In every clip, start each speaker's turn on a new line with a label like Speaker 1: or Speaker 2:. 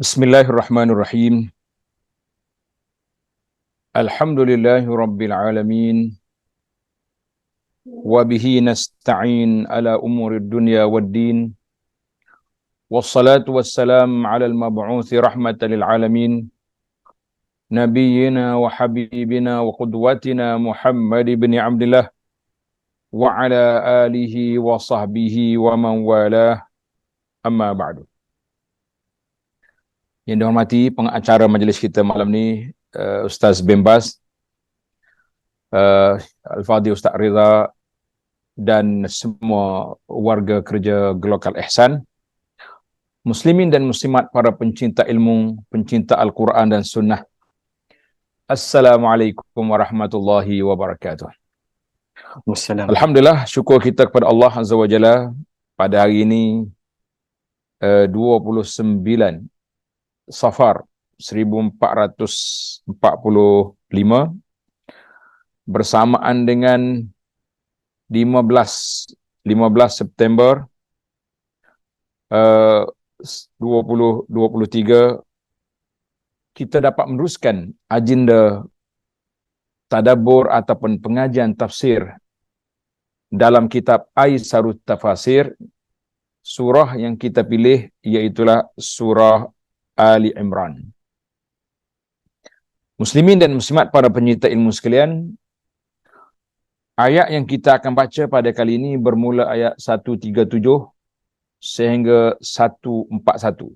Speaker 1: Bismillahirrahmanirrahim. Alhamdulillahi rabbil alamin. Wa bihi nasta'in ala umurid dunya waddin. Wassalatu wassalam ala al-mab'uthi rahmatan lil alamin. Nabiyyina wa habibina wa qudwatina Muhammad ibn Abdullah wa ala alihi wa sahbihi wa man walah. Amma ba'du. Yang dihormati pengacara majlis kita malam ni, Ustaz Bembas, Al-Fadhil Ustaz Ridha dan semua warga kerja Global Ihsan, muslimin dan muslimat, para pencinta ilmu, pencinta Al-Quran dan Sunnah. Assalamualaikum warahmatullahi wabarakatuh.
Speaker 2: Wassalam.
Speaker 1: Alhamdulillah, syukur kita kepada Allah Azza wa Jalla pada hari ini 29 Safar 1445 bersamaan dengan 15 September 2023, kita dapat meneruskan agenda tadabbur ataupun pengajian tafsir dalam kitab Aisarut Tafasir. Surah yang kita pilih iaitulah surah Ali Imran. Muslimin dan muslimat, para penyinta ilmu sekalian, ayat yang kita akan baca pada kali ini bermula ayat 137 sehingga 141.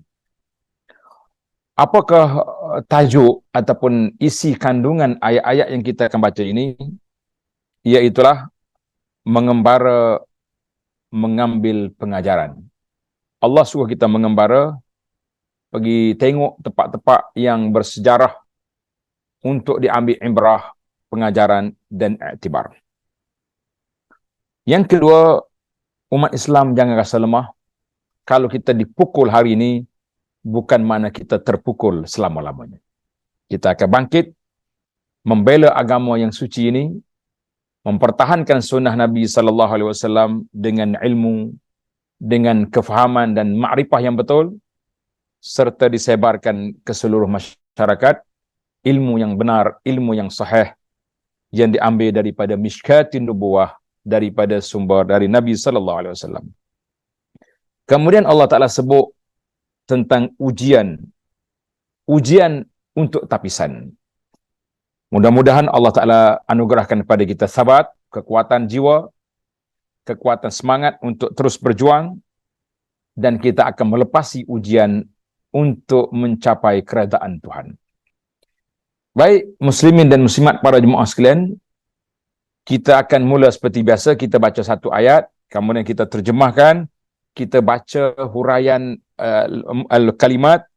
Speaker 1: Apakah tajuk ataupun isi kandungan ayat-ayat yang kita akan baca ini? Iaitulah mengembara mengambil pengajaran. Allah suruh kita mengembara, pergi tengok tempat-tempat yang bersejarah untuk diambil ibrah, pengajaran dan iktibar. Yang kedua, umat Islam jangan rasa lemah. Kalau kita dipukul hari ini, bukan makna kita terpukul selama-lamanya. Kita akan bangkit, membela agama yang suci ini, mempertahankan sunnah Nabi SAW dengan ilmu, dengan kefahaman dan makrifah yang betul, serta disebarkan ke seluruh masyarakat ilmu yang benar, ilmu yang sahih yang diambil daripada Mishkatin Nubuwah, daripada sumber dari Nabi SAW. Kemudian Allah Ta'ala sebut tentang ujian untuk tapisan. Mudah-mudahan Allah Ta'ala anugerahkan kepada kita sabat, kekuatan jiwa, kekuatan semangat untuk terus berjuang, dan kita akan melepasi ujian untuk mencapai keredaan Tuhan. Baik, muslimin dan muslimat, para jemaah sekalian, kita akan mula seperti biasa. Kita baca satu ayat, kemudian kita terjemahkan, kita baca huraian al-kalimat,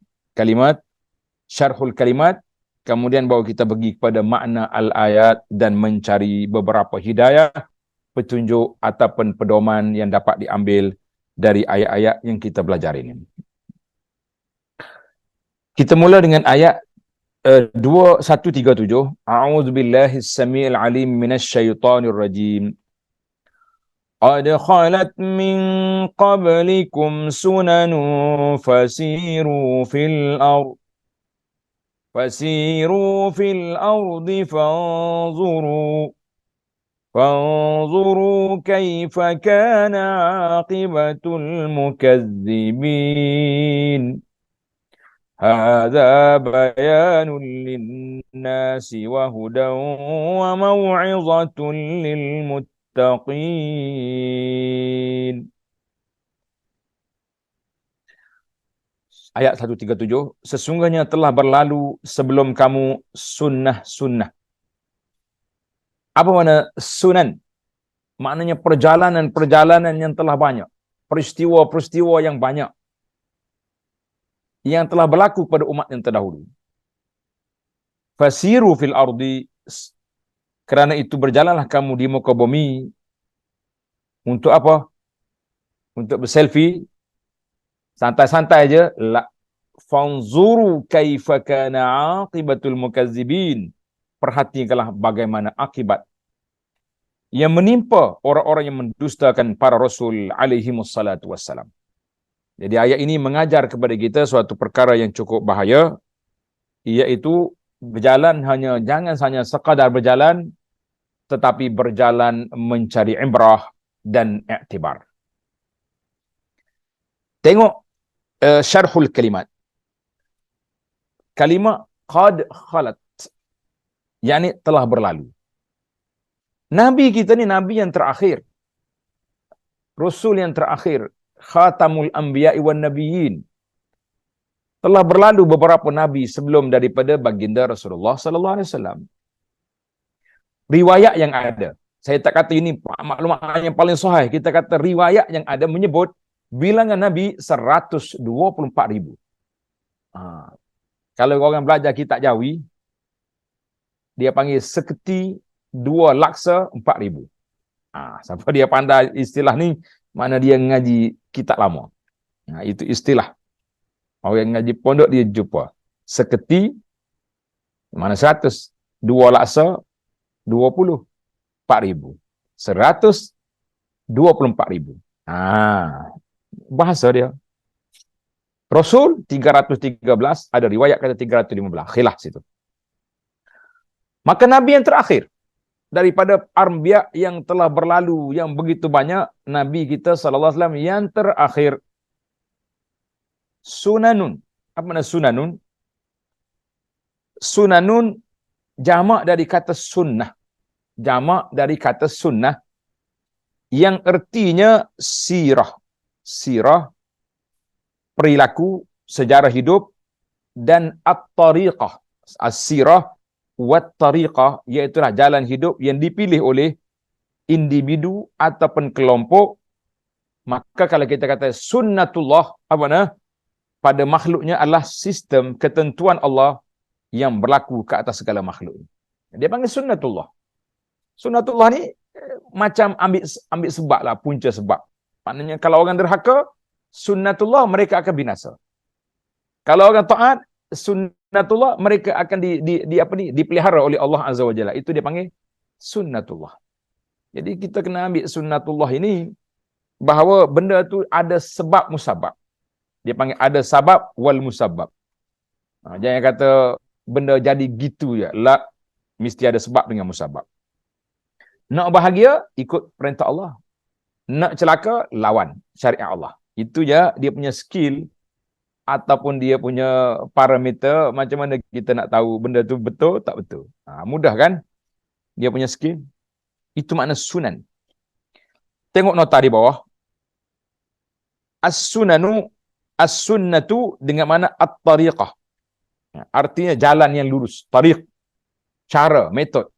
Speaker 1: syarhul kalimat, kemudian baru kita pergi kepada makna al-ayat dan mencari beberapa hidayah, petunjuk ataupun pedoman yang dapat diambil dari ayat-ayat yang kita belajar ini. Kita mula dengan ayat 137. A'udzubillahi as-sami'il 'alim minasyaitonir rajim. Qad khalat min qablikum sunanun fasiru fil ardi fanzuru kaifa kana 'aqibatul mukazzibin. Hadza bayanun lin-nasi wa hudan wa mau'izatun lil-muttaqin. Ayat 137, sesungguhnya telah berlalu sebelum kamu sunnah-sunnah. Apa makna sunan? Maknanya perjalanan-perjalanan yang telah banyak, peristiwa-peristiwa yang banyak yang telah berlaku pada umat yang terdahulu. Fasiru fil ardi, kerana itu berjalanlah kamu di muka bumi. Untuk apa? Untuk berselfie? Santai-santai aja? La. Fanzuru kaifa kana aqibatul mukazzibin. Perhatikanlah bagaimana akibat yang menimpa orang-orang yang mendustakan para rasul alaihi wassalatu wassalam. Jadi ayat ini mengajar kepada kita suatu perkara yang cukup bahaya, iaitu berjalan jangan hanya sekadar berjalan, tetapi berjalan mencari ibrah dan iktibar. Tengok syarhul kalimat. Kalimat qad khalat, yakni telah berlalu. Nabi kita ni nabi yang terakhir, rasul yang terakhir, khatamul anbiya'i wan nabiyyin. Telah berlalu beberapa nabi sebelum daripada baginda Rasulullah sallallahu alaihi wasallam. Riwayat yang ada, saya tak kata ini maklumat yang paling sahih, kita kata riwayat yang ada menyebut bilangan nabi 124,000. Kalau orang belajar kitab Jawi, dia panggil seketi 2 laksa 4,000. Siapa dia pandai istilah ni, mana dia ngaji kitab lama. Itu istilah. Orang yang ngaji pondok dia jumpa. Seketi, mana 100, 2 laksa, 24,000. 124,000. Bahasa dia. Rasul 313, ada riwayat kata 315. Khilaf situ. Maka Nabi yang terakhir daripada anbiya yang telah berlalu yang begitu banyak, Nabi kita sallallahu alaihi wasallam yang terakhir, sunanun. Apa makna sunanun? Sunanun jamak dari kata sunnah. Jamak dari kata sunnah yang artinya sirah. Sirah, perilaku, sejarah hidup, dan at-tariqah. As-sirah wat-tariqah, iaitulah jalan hidup yang dipilih oleh individu ataupun kelompok. Maka kalau kita kata sunnatullah, apa makna? Pada makhluknya adalah sistem ketentuan Allah yang berlaku ke atas segala makhluk. Dia panggil sunnatullah. Sunnatullah ni macam ambil sebab lah, punca sebab. Maknanya kalau orang derhaka, sunnatullah mereka akan binasa. Kalau orang taat, sunnatullah mereka akan dipelihara oleh Allah Azza wa Jalla. Itu dia panggil sunnatullah. Jadi kita kena ambil sunnatullah ini bahawa benda tu ada sebab musabab. Dia panggil ada sabab wal musabab. Jangan kata benda jadi gitu je. La, mesti ada sebab dengan musabab. Nak bahagia, ikut perintah Allah. Nak celaka, lawan syariat Allah. Itu je dia punya skill ataupun dia punya parameter macam mana kita nak tahu benda tu betul tak betul. Mudah kan? Dia punya skill. Itu makna sunan. Tengok nota di bawah. As-sunnatu dengan mana at-tariqah. Artinya jalan yang lurus. Tariq. Cara, metod.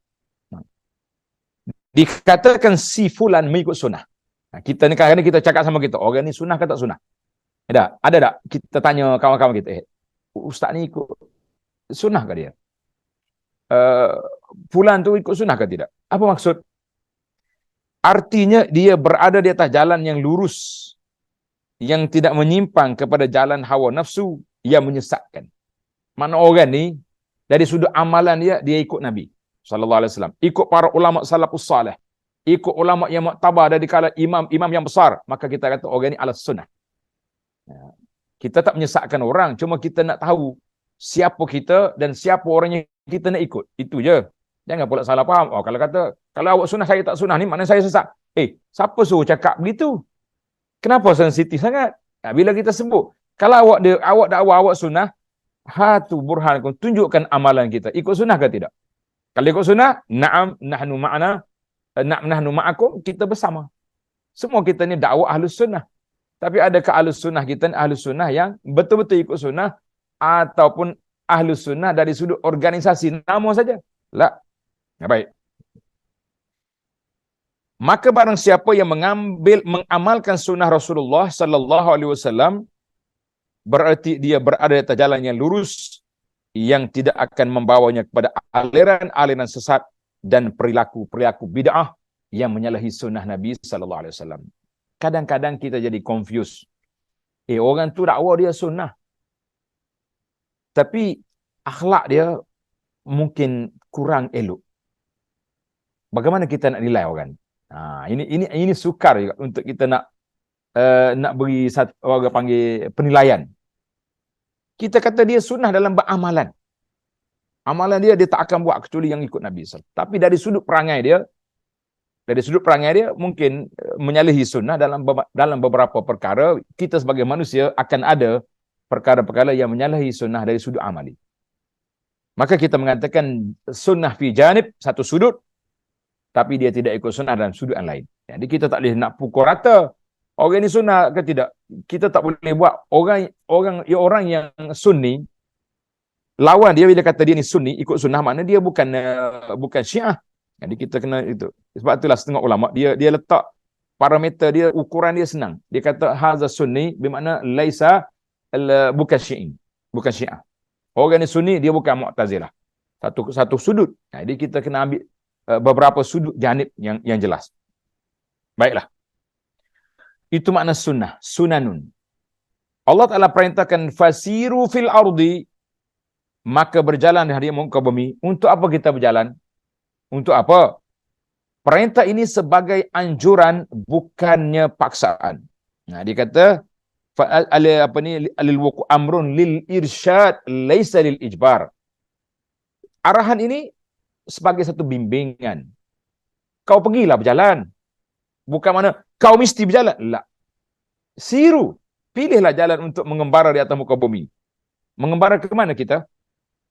Speaker 1: Dikatakan si fulan mengikut sunnah. Kita ni kadang-kadang kita cakap sama kita, orang ni sunnah ke tak sunnah? Ada tak? Kita tanya kawan-kawan kita, ustaz ni ikut sunnah ke dia? Fulan tu ikut sunnah ke tidak? Apa maksud? Artinya dia berada di atas jalan yang lurus, yang tidak menyimpang kepada jalan hawa nafsu yang menyesatkan. Mana orang ni dari sudut amalan dia ikut Nabi sallallahu alaihi wasallam, ikut para ulama salafus salih, ikut ulama yang muktabar dari kalangan imam yang besar, maka kita kata orang ni ala sunnah. Kita tak menyesatkan orang, cuma kita nak tahu siapa kita dan siapa orang yang kita nak ikut. Itu je. Jangan pula salah faham. Kalau kata kalau awak sunnah saya tak sunnah ni maknanya saya sesat. Siapa suruh cakap begitu? Kenapa sensitif sangat? Bila kita sebut kalau awak dakwah awak sunnah, hatu burhanakum, tunjukkan amalan kita. Ikut sunnah ke tidak? Kalau ikut sunnah, na'am nahnu ma'ana, nahnu ma'akum, kita bersama. Semua kita ni dakwah ahlus sunnah. Tapi adakah ahlus sunnah kita ni ahlus sunnah yang betul-betul ikut sunnah ataupun ahlus sunnah dari sudut organisasi nama saja? La. Baik. Maka barang siapa yang mengamalkan sunnah Rasulullah sallallahu alaihi wasallam, berarti dia berada di atas jalan yang lurus, yang tidak akan membawanya kepada aliran-aliran sesat dan perilaku-perilaku bid'ah yang menyalahi sunnah Nabi sallallahu alaihi wasallam. Kadang-kadang kita jadi confused. Orang tu dakwah dia sunnah, tapi akhlak dia mungkin kurang elok. Bagaimana kita nak nilai orang? Ini sukar juga untuk kita nak nak beri satu, orang panggil penilaian. Kita kata dia sunnah dalam beramalan. Amalan dia tak akan buat kecuali yang ikut Nabi SAW. Tapi dari sudut perangai dia mungkin menyalahi sunnah dalam beberapa perkara. Kita sebagai manusia akan ada perkara-perkara yang menyalahi sunnah dari sudut amali. Maka kita mengatakan sunnah fi janib, satu sudut, tapi dia tidak ikut sunnah dalam sudut yang lain. Jadi kita tak boleh nak pukul rata orang ini sunnah ke tidak. Kita tak boleh buat orang yang sunni lawan dia bila kata dia ni sunni ikut sunnah, makna dia bukan Syiah. Jadi kita kena itu. Sebab itulah setengah ulama dia letak parameter dia, ukuran dia senang. Dia kata haza sunni bermakna laisa bukan Syi'i, bukan Syiah. Orang ni sunni, dia bukan Mu'tazilah. Satu sudut. Jadi kita kena ambil beberapa sudut janib yang jelas. Baiklah. Itu makna sunnah, sunanun. Allah Ta'ala perintahkan fasiru fil ardi, maka berjalan di hari muka bumi. Untuk apa kita berjalan? Untuk apa? Perintah ini sebagai anjuran, bukannya paksaan. Nah, dia kata alil wuqu amrun lil irsyad laisa lil ijbar. Arahan ini sebagai satu bimbingan. Kau pergilah berjalan. Bukan mana kau mesti berjalan. La. Siru. Pilihlah jalan untuk mengembara di atas muka bumi. Mengembara ke mana kita?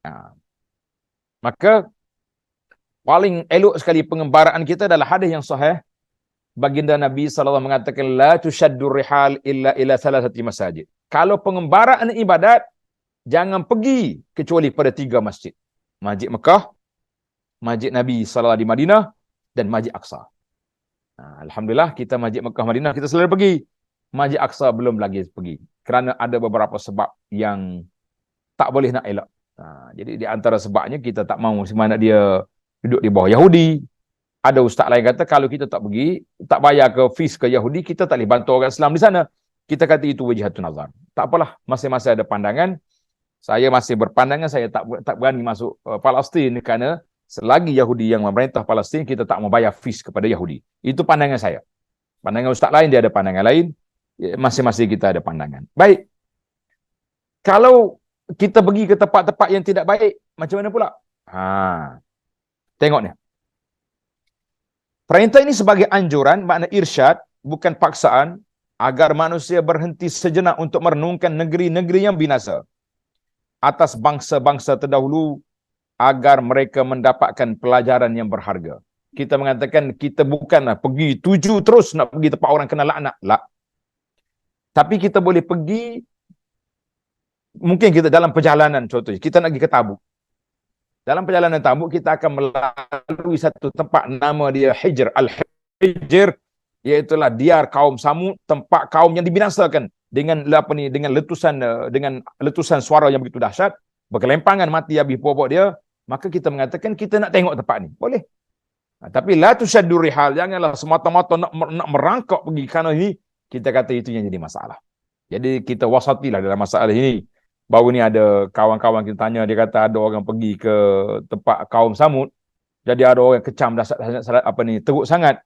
Speaker 1: Nah. Maka paling elok sekali pengembaraan kita adalah hadis yang sahih. Baginda Nabi SAW mengatakan la tushaddur rihal illa ila salasati masajid. Kalau pengembaraan ibadat, jangan pergi kecuali pada 3 masjid. Masjid Mekah, Masjid Nabi SAW di Madinah, dan Masjid Aqsa. Alhamdulillah kita Masjid Mekah Madinah kita selalu pergi. Masjid Aqsa belum lagi pergi. Kerana ada beberapa sebab yang tak boleh nak elak. Jadi di antara sebabnya kita tak mahu semana dia duduk di bawah Yahudi. Ada ustaz lain kata kalau kita tak pergi, tak bayar ke fees ke Yahudi, kita tak boleh bantu orang Islam di sana. Kita kata itu wajihatun nazar. Tak apalah, masing-masing ada pandangan. Saya masih berpandangan, saya tak berani masuk Palestin kerana selagi Yahudi yang memerintah Palestin, kita tak mau bayar fees kepada Yahudi. Itu pandangan saya. Pandangan ustaz lain, dia ada pandangan lain. Masing-masing kita ada pandangan. Baik. Kalau kita pergi ke tempat-tempat yang tidak baik, macam mana pula? Tengok ni. Perintah ini sebagai anjuran, makna irsyad, bukan paksaan, agar manusia berhenti sejenak untuk merenungkan negeri-negeri yang binasa atas bangsa-bangsa terdahulu, agar mereka mendapatkan pelajaran yang berharga. Kita mengatakan kita bukanlah pergi tuju terus nak pergi tempat orang kena laknat. Tak. Tapi kita boleh pergi, mungkin kita dalam perjalanan, contohnya, kita nak pergi ke Tabuk. Dalam perjalanan Tabuk, kita akan melalui satu tempat nama dia Hijr. Al-Hijr, iaitulah diar kaum Samud, tempat kaum yang dibinasakan dengan letusan suara yang begitu dahsyat, berkelempangan mati habis pokok dia. Maka kita mengatakan kita nak tengok tempat ni. Boleh. Tapi la tushaddur rihal, janganlah semata-mata nak merangkak pergi kerana ini. Kita kata itu yang jadi masalah. Jadi kita wasatilah dalam masalah ini. Baru ni ada kawan-kawan kita tanya, dia kata ada orang pergi ke tempat kaum Samud, jadi ada orang kecam teruk sangat.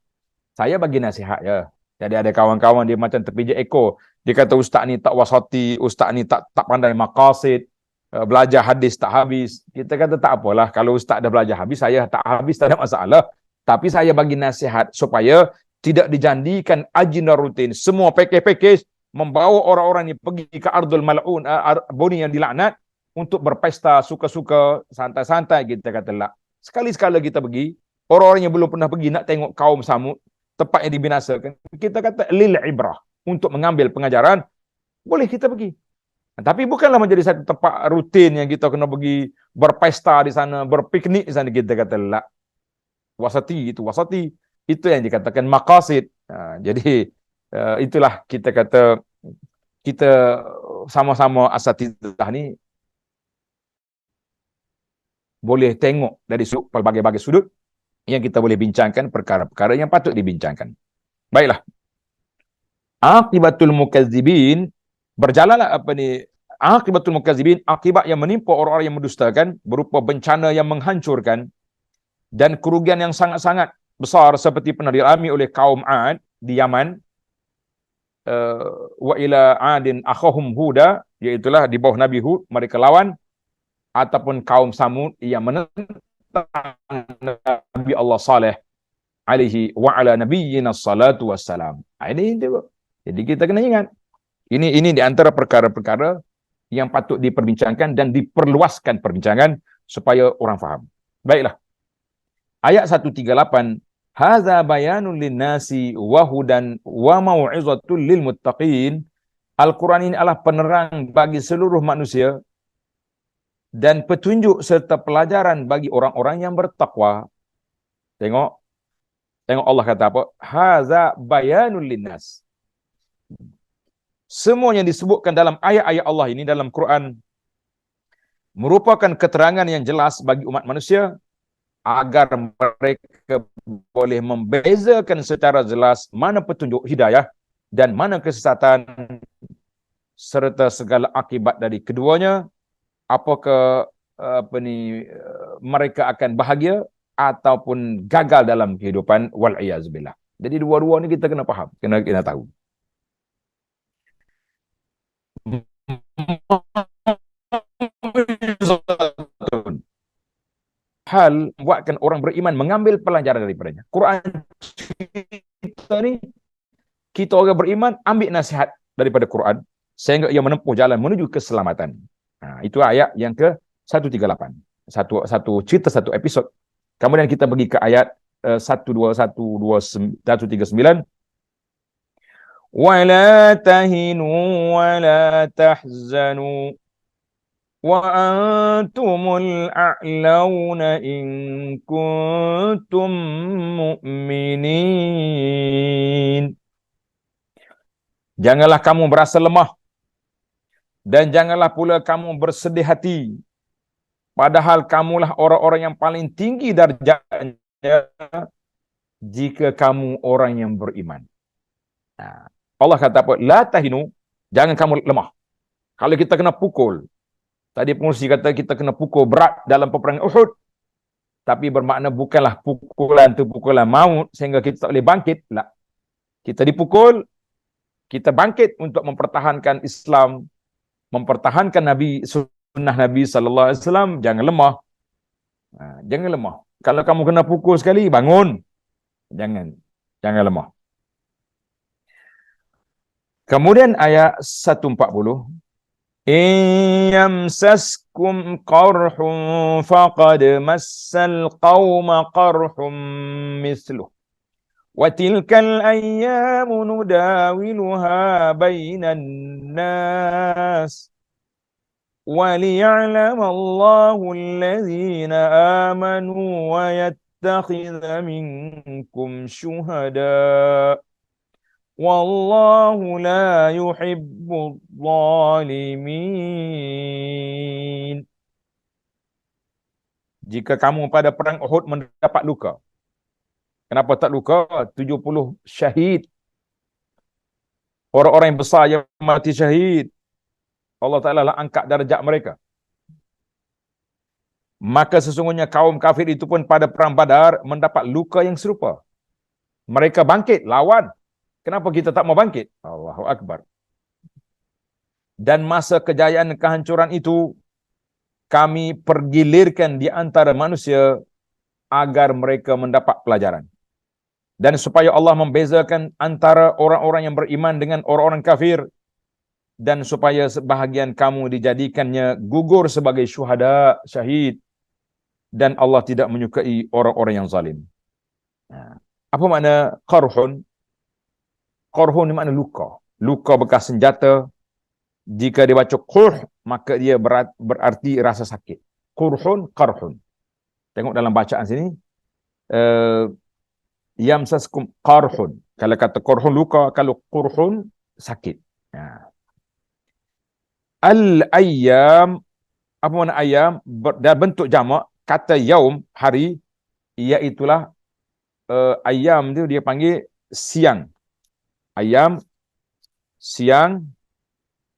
Speaker 1: Saya bagi nasihat ya. Jadi ada kawan-kawan dia macam terpijak ekor. Dia kata ustaz ni tak wasati, ustaz ni tak pandai maqasid, belajar hadis tak habis. Kita kata tak apalah, kalau ustaz dah belajar habis, saya tak habis, tak ada masalah. Tapi saya bagi nasihat supaya tidak dijanjikan agenda rutin, semua package membawa orang-orang ni pergi ke Ardul Mal'un, bumi yang dilaknat, untuk berpesta suka-suka, santai-santai. Kita kata lah, sekali-sekala kita pergi, orang-orang yang belum pernah pergi nak tengok kaum Samud, tempat yang dibinasakan, kita kata lil ibrah, untuk mengambil pengajaran, boleh kita pergi. Tapi bukanlah menjadi satu tempat rutin yang kita kena pergi berpesta di sana, berpiknik di sana. Kita kata lah, wasati, itu yang dikatakan maqasid. Jadi itulah kita kata, kita sama-sama asatidzah ni boleh tengok dari pelbagai-bagai sudut yang kita boleh bincangkan perkara-perkara yang patut dibincangkan. Baiklah. Aqibatul mukazzibin, berjalanlah aqibatul mukazzibin, akibat yang menimpa orang-orang yang mendustakan berupa bencana yang menghancurkan dan kerugian yang sangat-sangat besar seperti pernah dialami oleh kaum Ad di Yaman. wa ila adin akhahum huda, iaitulah di bawah Nabi Hud mereka lawan, ataupun kaum Samud yang menentang Nabi Allah Saleh alaihi wa ala nabiyyina salatu wassalam. Ini dia. Jadi kita kena ingat. Ini di antara perkara-perkara yang patut diperbincangkan dan diperluaskan perbincangan supaya orang faham. Baiklah. Ayat 138, hadza bayanun linnasi wa hudan wa mau'izatul lil muttaqin. Al-Quran ini adalah penerang bagi seluruh manusia dan petunjuk serta pelajaran bagi orang-orang yang bertakwa. Tengok Allah kata apa? Hadza bayanul linnas. Semua yang disebutkan dalam ayat-ayat Allah ini dalam Quran merupakan keterangan yang jelas bagi umat manusia agar mereka boleh membezakan secara jelas mana petunjuk hidayah dan mana kesesatan serta segala akibat dari keduanya. Apakah mereka akan bahagia ataupun gagal dalam kehidupan, wal iyaz billah. Jadi dua-dua ni kita kena faham, kena tahu. Hal buatkan orang beriman mengambil pelajaran daripadanya. Quran kita ni, kita orang beriman ambil nasihat daripada Quran sehingga ia menempuh jalan menuju keselamatan. Itu ayat yang ke-138. Satu cerita, satu episod. Kemudian kita pergi ke ayat 139. وَلَا تَهِنُوا وَلَا تَحْزَنُوا وَأَنْتُمُ الْأَعْلَوْنَ إِنْ كُنْتُمْ مُؤْمِنِينَ. Janganlah kamu berasa lemah dan janganlah pula kamu bersedih hati, padahal kamulah orang-orang yang paling tinggi darjatnya jika kamu orang yang beriman. Allah kata apa? La tahinu, jangan kamu lemah. Kalau kita kena pukul, tadi pengurusi kata kita kena pukul berat dalam peperangan Uhud, tapi bermakna bukanlah pukulan itu pukulan maut sehingga kita tak boleh bangkit. Tak. Kita dipukul, kita bangkit untuk mempertahankan Islam, mempertahankan sunnah Nabi sallallahu alaihi wasallam. Jangan lemah. Jangan lemah. Kalau kamu kena pukul sekali, bangun. Jangan lemah. Kemudian ayat 140, in yamsaskum qarhun faqad massal qauma qarhun mithluh wa tilkal ayyamu nudawiluha bainan nas wa liya'lama Allahu alladhina amanu wa yattakhidha minkum syuhada wallahu la yuhibbul zalimin. Jika kamu pada perang Uhud mendapat luka. Kenapa tak luka? 70 syahid. Orang-orang yang besar yang mati syahid, Allah Ta'ala lah angkat darjat mereka. Maka sesungguhnya kaum kafir itu pun pada perang Badar mendapat luka yang serupa. Mereka bangkit, lawan. Kenapa kita tak mau bangkit? Allahu Akbar. Dan masa kejayaan kehancuran itu, kami pergilirkan di antara manusia agar mereka mendapat pelajaran. Dan supaya Allah membezakan antara orang-orang yang beriman dengan orang-orang kafir. Dan supaya sebahagian kamu dijadikannya gugur sebagai syuhada, syahid. Dan Allah tidak menyukai orang-orang yang zalim. Apa makna qarhun? Qarhun ni makna luka. Luka bekas senjata. Jika dibaca qurh, maka dia berarti rasa sakit. Qurhun, qarhun. Tengok dalam bacaan sini. Yamsaskum qarhun. Kalau kata qarhun luka, kalau qurhun sakit. Al-ayyam. Apa makna ayyam? Dalam bentuk jamak. Kata yaum, hari. Iaitulah ayyam tu dia panggil siang. Ayam siang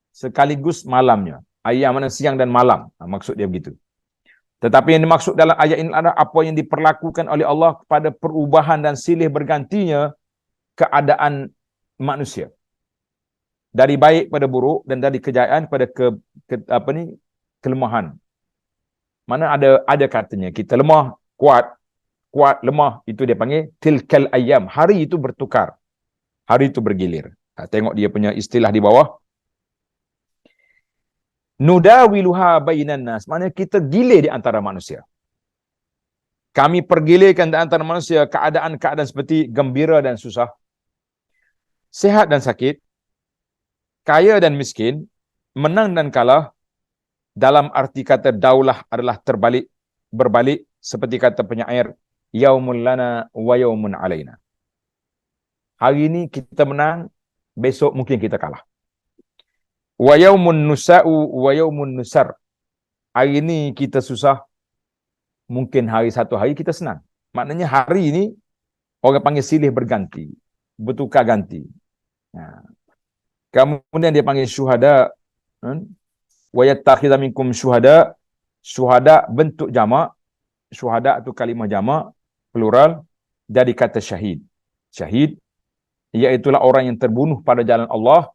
Speaker 1: sekaligus malamnya. Ayam mana siang dan malam. Maksud dia begitu. Tetapi yang dimaksud dalam ayat ini adalah apa yang diperlakukan oleh Allah kepada perubahan dan silih bergantinya keadaan manusia. dari baik pada buruk dan dari kejayaan pada kelemahan. Mana ada katanya kita lemah, kuat, kuat, lemah, itu dia panggil tilkal ayyam. Hari itu bertukar. Hari itu bergilir. Tengok dia punya istilah di bawah. Nudawiluha bainan nas. Maknanya kita gilir di antara manusia. Kami pergilirkan di antara manusia keadaan-keadaan seperti gembira dan susah, sehat dan sakit, kaya dan miskin, menang dan kalah, dalam arti kata daulah adalah berbalik, seperti kata penyair, yaumun lana wa yaumun alaina. Hari ini kita menang, besok mungkin kita kalah. Wa yaumun nusa'u wa yaumun nusar. Hari ini kita susah, mungkin satu hari kita senang. Maknanya hari ini orang panggil silih berganti, bertukar ganti. Nah, kemudian dia panggil syuhada. Wa yattakhidha minkum syuhada. Syuhada bentuk jamak. Syuhada itu kalimah jamak, plural, dari kata syahid. Syahid, iaitulah orang yang terbunuh pada jalan Allah.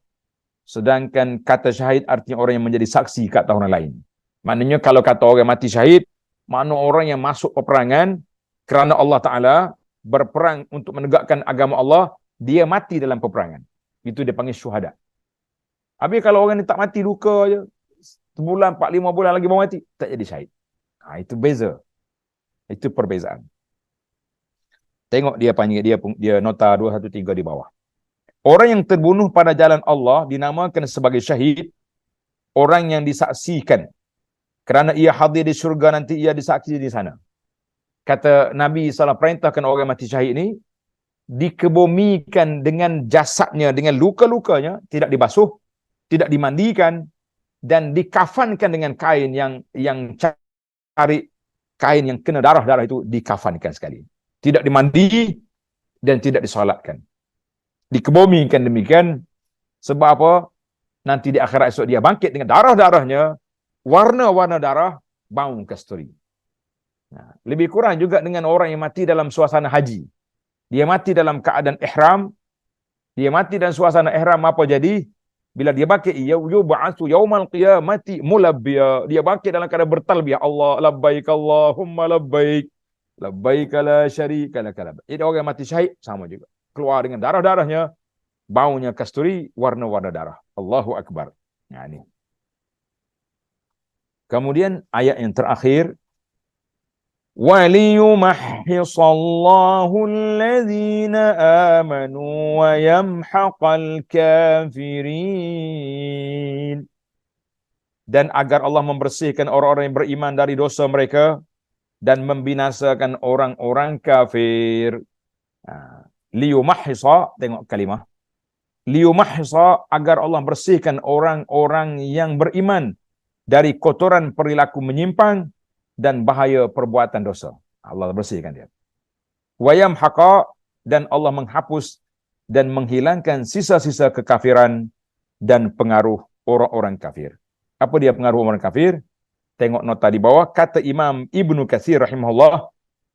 Speaker 1: Sedangkan kata syahid artinya orang yang menjadi saksi ke atas orang lain. Maknanya kalau kata orang mati syahid, makna orang yang masuk peperangan kerana Allah Ta'ala, berperang untuk menegakkan agama Allah, dia mati dalam peperangan. Itu dia panggil syuhada. Habis kalau orang ni tak mati, luka je, sebulan, 4-5 bulan lagi mau mati, tak jadi syahid. Itu beza. Itu perbezaan. Tengok dia panggil, dia nota 213 di bawah. Orang yang terbunuh pada jalan Allah dinamakan sebagai syahid, orang yang disaksikan kerana ia hadir di syurga, nanti ia disaksi di sana. Kata Nabi SAW, perintahkan orang mati syahid ini dikebumikan dengan jasadnya, dengan luka-lukanya, tidak dibasuh, tidak dimandikan, dan dikafankan dengan kain yang cari kain yang kena darah-darah itu dikafankan sekali. Tidak dimandi dan tidak disolatkan. Dikebumikan demikian sebab apa? Nanti di akhirat esok dia bangkit dengan darah-darahnya, warna-warna darah, bau kasturi. Nah, lebih kurang juga dengan orang yang mati dalam suasana haji. Dia mati dalam keadaan ihram, dia mati dalam suasana ihram, apa jadi? Bila dia bangkit, yub'atsu yaumal qiyamati mulabbiya. Dia bangkit dalam keadaan bertalbiyah, Allah labbaik Allahumma labbaik, labbaik la syarika lak. Jadi orang yang mati syahid sama juga. Keluar dengan darah-darahnya, baunya kasturi, warna-warna darah. Allahu Akbar. Nah, ini. Kemudian ayat yang terakhir, وَلِيُمَحِّصَ اللَّهُ الَّذِينَ آمَنُوا وَيَمْحَقَ الْكَافِرِينَ. Dan agar Allah membersihkan orang-orang yang beriman dari dosa mereka dan membinasakan orang-orang kafir. Liyumahhisa, tengok kalimah. Liyumahhisa, agar Allah bersihkan orang-orang yang beriman dari kotoran perilaku menyimpang dan bahaya perbuatan dosa. Allah bersihkan dia. Wa yamhaqa, dan Allah menghapus dan menghilangkan sisa-sisa kekafiran dan pengaruh orang-orang kafir. Apa dia pengaruh orang kafir? Tengok nota di bawah, kata Imam Ibnu Katsir rahimahullah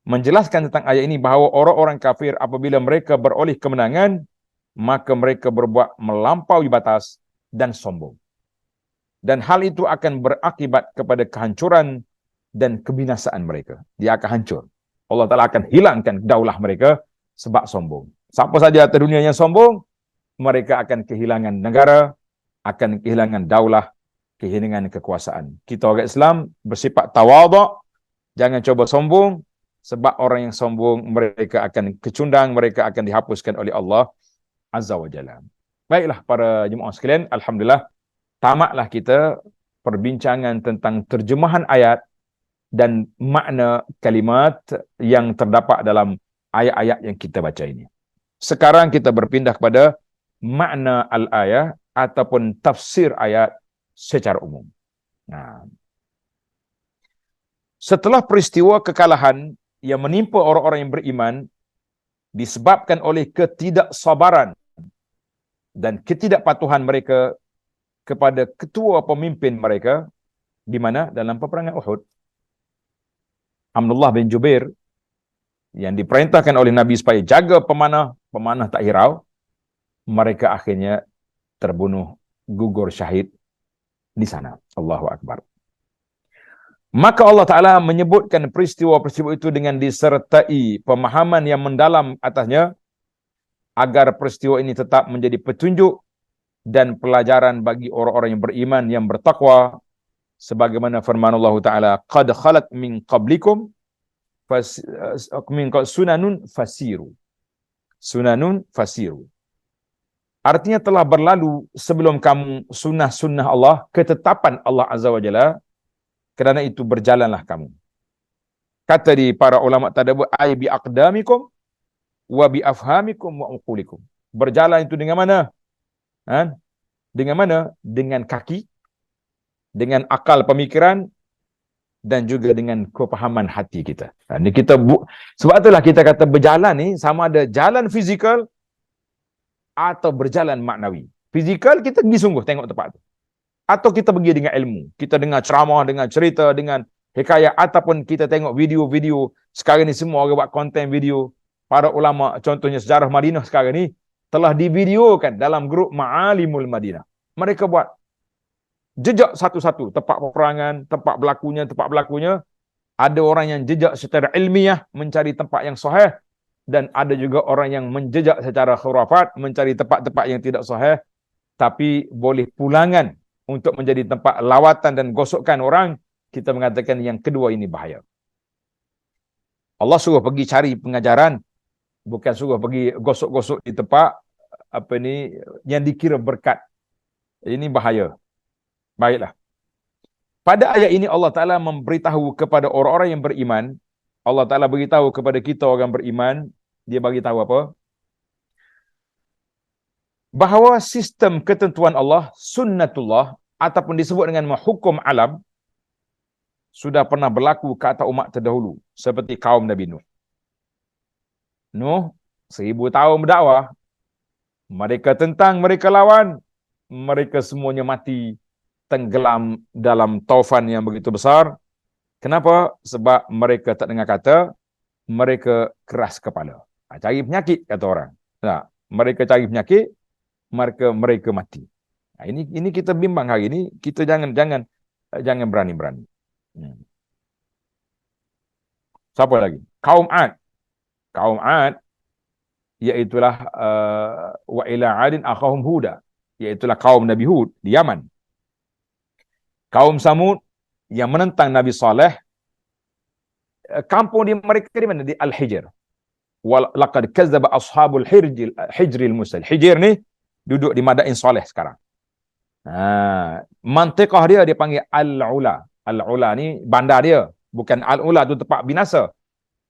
Speaker 1: menjelaskan tentang ayat ini bahawa orang-orang kafir apabila mereka beroleh kemenangan, maka mereka berbuat melampaui batas dan sombong. Dan hal itu akan berakibat kepada kehancuran dan kebinasaan mereka. Dia akan hancur. Allah Ta'ala akan hilangkan daulah mereka sebab sombong. Siapa saja atas dunia yang sombong, mereka akan kehilangan negara, akan kehilangan daulah, kehilangan kekuasaan. Kita orang Islam bersifat tawaduk, jangan coba sombong, sebab orang yang sombong mereka akan kecundang, mereka akan dihapuskan oleh Allah Azza wa Jalla. Baiklah para jemaah sekalian, alhamdulillah tamatlah kita perbincangan tentang terjemahan ayat dan makna kalimat yang terdapat dalam ayat-ayat yang kita baca ini. Sekarang kita berpindah kepada makna al-ayah ataupun tafsir ayat secara umum. Nah, setelah peristiwa kekalahan yang menimpa orang-orang yang beriman disebabkan oleh ketidaksabaran dan ketidakpatuhan mereka kepada ketua pemimpin mereka, di mana dalam peperangan Uhud, Abdullah bin Jubair yang diperintahkan oleh Nabi supaya jaga pemanah tak hirau, mereka akhirnya terbunuh, gugur syahid di sana. Allahu Akbar. Maka Allah Ta'ala menyebutkan peristiwa-peristiwa itu dengan disertai pemahaman yang mendalam atasnya, agar peristiwa ini tetap menjadi petunjuk dan pelajaran bagi orang-orang yang beriman, yang bertakwa, sebagaimana firman Allah Ta'ala, qad khalat min qablikum sunanun fasiru. Sunanun fasiru. Artinya telah berlalu sebelum kamu sunnah-sunnah Allah, ketetapan Allah Azza wa Jalla, kerana itu berjalanlah kamu. Kata di para ulama tadabbur, ay bi aqdamikum wa bi afhamikum wa uqulikum. Berjalan itu dengan mana? Dengan mana? Dengan kaki, dengan akal pemikiran, dan juga dengan kepahaman hati kita. Ini kita sebab itulah kita kata berjalan ni sama ada jalan fizikal atau berjalan maknawi. Fizikal kita pergi sungguh tengok tempat tu. Atau kita pergi dengan ilmu. Kita dengar ceramah, dengan cerita, dengan hikayat, ataupun kita tengok video-video. Sekarang ni semua orang buat konten video. Para ulama, contohnya sejarah Madinah sekarang ni, telah divideokan dalam grup Ma'alimul Madinah. Mereka buat jejak satu-satu. Tempat peperangan, tempat berlakunya. Ada orang yang jejak secara ilmiah, mencari tempat yang sahih. Dan ada juga orang yang menjejak secara khurafat, mencari tempat-tempat yang tidak sahih. Tapi boleh pulangan untuk menjadi tempat lawatan dan gosokkan orang. Kita mengatakan yang kedua ini bahaya. Allah suruh pergi cari pengajaran, bukan suruh pergi gosok-gosok di tempat yang dikira berkat. Ini bahaya. Baiklah. Pada ayat ini Allah Ta'ala memberitahu kepada orang-orang yang beriman. Allah Ta'ala beritahu kepada kita orang beriman. Dia bagi tahu apa? Bahawa sistem ketentuan Allah, sunnatullah, ataupun disebut dengan hukum alam, sudah pernah berlaku ke atas umat terdahulu, seperti kaum Nabi Nuh. Nuh 1000 tahun berdakwah, mereka tentang, mereka lawan, mereka semuanya mati, tenggelam dalam taufan yang begitu besar. Kenapa? Sebab mereka tak dengar kata, mereka keras kepala. Cari penyakit, kata orang. Nah, mereka cari penyakit, mereka mati. Ini kita bimbang hari ini, kita jangan berani-berani. Siapa lagi? Kaum Ad. Kaum Ad, iaitulah wa ila adin akhahum huda, iaitulah kaum Nabi Hud di Yaman. Kaum Samud yang menentang Nabi Saleh, kampung mereka di mana? Di Al-Hijr. Laqad kazzaba ashabul hijril musal. Hijr ni duduk di Madain Saleh sekarang. Mantiqah dia panggil Al-Ula. Al-Ula ni bandar dia, bukan Al-Ula tu tempat binasa.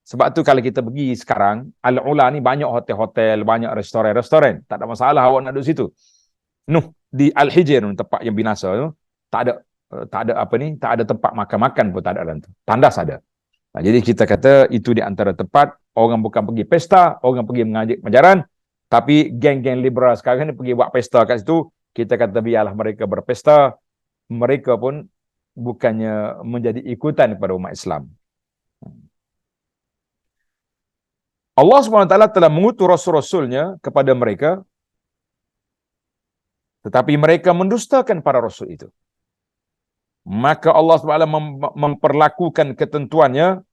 Speaker 1: Sebab tu kalau kita pergi sekarang, Al-Ula ni banyak hotel-hotel, banyak restoran-restoran. Tak ada masalah awak nak duduk situ. Nuh, di Al-Hijr, tempat yang binasa tu, tak ada tempat makan-makan pun tak ada dalam tu. Tandas ada. Jadi kita kata itu di antara tempat orang bukan pergi pesta, orang pergi mengajar pengajaran, tapi geng-geng liberal sekarang ni pergi buat pesta kat situ. Kita kata biarlah mereka berpesta, mereka pun bukannya menjadi ikutan kepada umat Islam. Allah SWT telah mengutus rasul-rasulnya kepada mereka, tetapi mereka mendustakan para rasul itu. Maka Allah SWT memperlakukan ketentuannya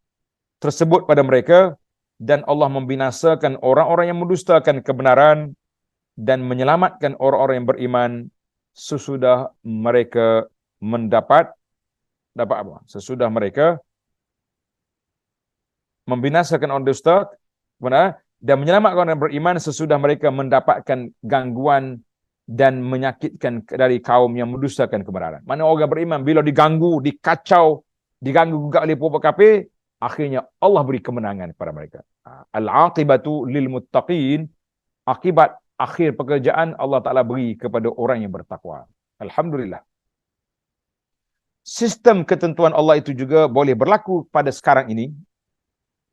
Speaker 1: tersebut pada mereka, dan Allah membinasakan orang-orang yang mendustakan kebenaran dan menyelamatkan orang-orang yang beriman sesudah mereka mendapat apa? Sesudah mereka membinasakan orang dusta, benar, dan menyelamatkan orang yang beriman sesudah mereka mendapatkan gangguan dan menyakitkan dari kaum yang mendustakan kebenaran. Mana orang beriman bila diganggu, dikacau, diganggu juga oleh pihak kafir, akhirnya Allah beri kemenangan kepada mereka. Al-aqibatu lil muttaqin, akibat akhir pekerjaan Allah Ta'ala beri kepada orang yang bertakwa. Alhamdulillah. Sistem ketentuan Allah itu juga boleh berlaku pada sekarang ini,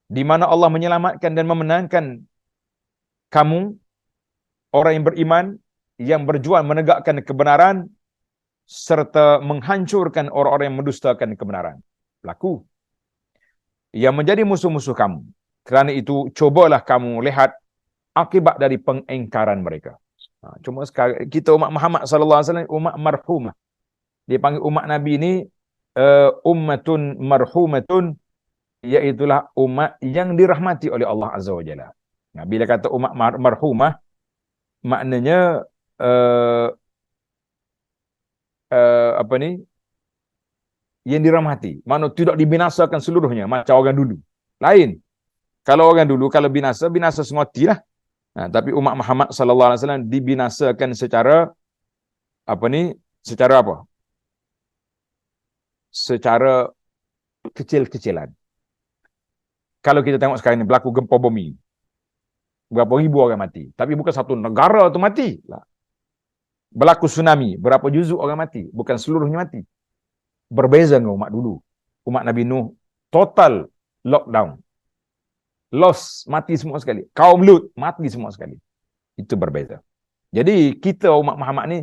Speaker 1: di mana Allah menyelamatkan dan memenangkan kamu, orang yang beriman, yang berjuang menegakkan kebenaran, serta menghancurkan orang-orang yang mendustakan kebenaran. Berlaku. Yang menjadi musuh-musuh kamu. Kerana itu, cobalah kamu lihat akibat dari pengingkaran mereka. Cuma sekarang kita umat Muhammad sallallahu alaihi wasallam umat marhumah. Dia panggil umat Nabi ni ummatun marhumatun, iaitulah umat yang dirahmati oleh Allah Azza wa Jalla. Nah, bila kata umat marhumah, maknanya apa ni? Yang dirahmati. Maknanya tidak dibinasakan seluruhnya macam orang dulu. Lain. Kalau orang dulu kalau binasa sengotilah. Nah, tapi umat Muhammad sallallahu alaihi wasallam dibinasakan secara apa ni? Secara apa? Secara kecil-kecilan. Kalau kita tengok sekarang ni berlaku gempa bumi. Berapa ribu orang mati. Tapi bukan satu negara tu mati. Berlaku tsunami. Berapa juzuk orang mati. Bukan seluruhnya mati. Berbeza dengan umat dulu. Umat Nabi Nuh total lockdown. Lost, mati semua sekali. Kaum Lut mati semua sekali. Itu berbeza. Jadi kita umat Muhammad ni